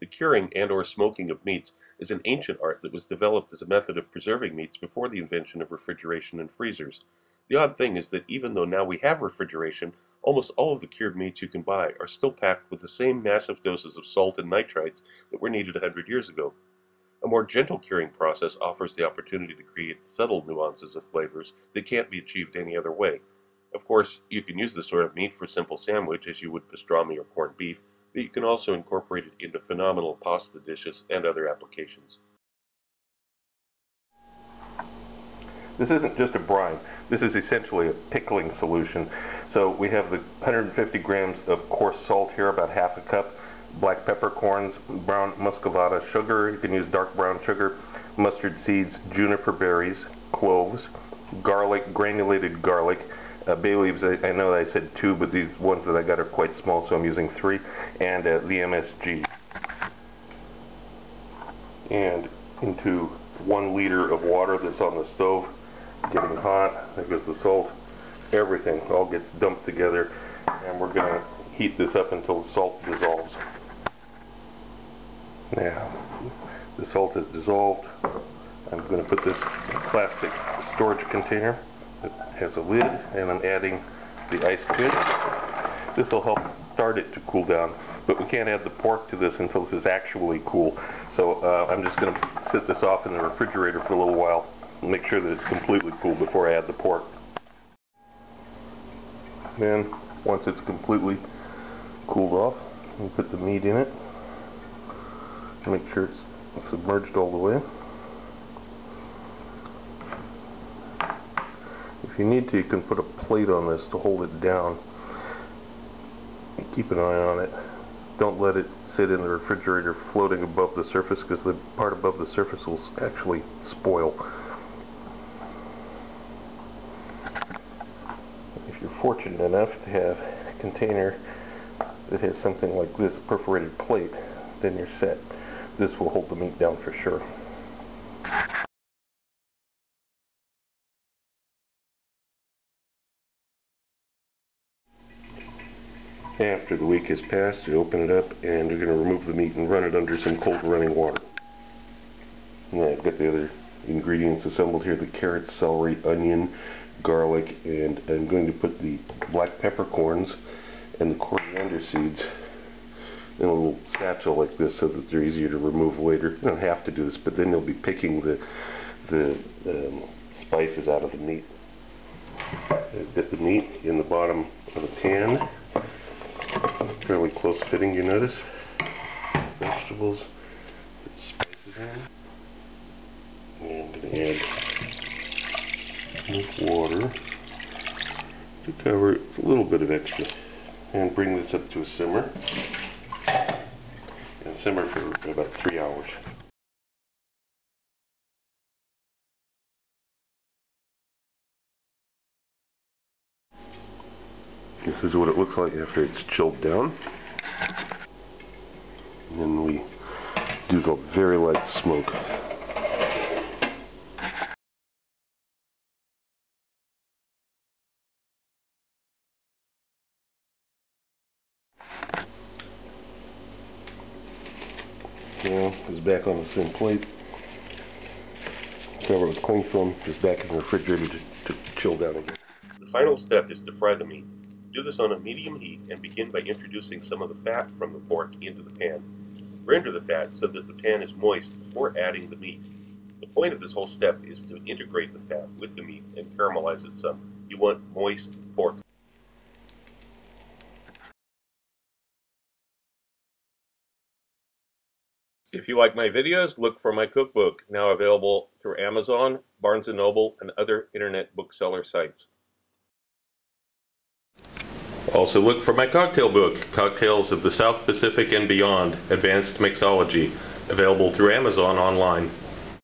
The curing and/or smoking of meats is an ancient art that was developed as a method of preserving meats before the invention of refrigeration and freezers. The odd thing is that even though now we have refrigeration, almost all of the cured meats you can buy are still packed with the same massive doses of salt and nitrites that were needed 100 years ago. A more gentle curing process offers the opportunity to create subtle nuances of flavors that can't be achieved any other way. Of course, you can use this sort of meat for a simple sandwich as you would pastrami or corned beef, but you can also incorporate it into phenomenal pasta dishes and other applications. This isn't just a brine. This is essentially a pickling solution. So we have the 150 grams of coarse salt here, about half a cup, black peppercorns, brown muscovado sugar, you can use dark brown sugar, mustard seeds, juniper berries, cloves, garlic, granulated garlic, bay leaves. I know I said 2, but these ones that I got are quite small, so I'm using 3, and the MSG. And into 1 liter of water that's on the stove, getting hot. There goes the salt. Everything all gets dumped together, and we're going to heat this up until the salt dissolves. Now, the salt is dissolved. I'm going to put this in a plastic storage container that has a lid, and I'm adding the ice to it. This will help start it to cool down, but we can't add the pork to this until this is actually cool. So I'm just going to sit this off in the refrigerator for a little while and make sure that it's completely cool before I add the pork. Then, once it's completely cooled off, we put the meat in it. Make sure it's submerged all the way. If you need to, you can put a plate on this to hold it down. Keep an eye on it. Don't let it sit in the refrigerator floating above the surface, because the part above the surface will actually spoil. If you're fortunate enough to have a container that has something like this perforated plate, then you're set. This will hold the meat down for sure. After the week has passed, you open it up and you're going to remove the meat and run it under some cold running water. Now I've got the other ingredients assembled here: the carrots, celery, onion, garlic, and I'm going to put the black peppercorns and the coriander seeds in a little satchel like this so that they're easier to remove later. You don't have to do this, but then you'll be picking the spices out of the meat. Put the meat in the bottom of a pan, fairly close fitting, you notice. Vegetables, put spices in, and I'm going to add enough water to cover it with a little bit of extra, and bring this up to a simmer. And simmer for about 3 hours. This is what it looks like after it's chilled down. And then we do the very light smoke. Now it's back on the same plate. Cover it with cling film, just back in the refrigerator to chill down again. The final step is to fry the meat. Do this on a medium heat and begin by introducing some of the fat from the pork into the pan. Render the fat so that the pan is moist before adding the meat. The point of this whole step is to integrate the fat with the meat and caramelize it some. You want moist pork. If you like my videos, look for my cookbook, now available through Amazon, Barnes & Noble, and other internet bookseller sites. Also look for my cocktail book, Cocktails of the South Pacific and Beyond, Advanced Mixology, available through Amazon online.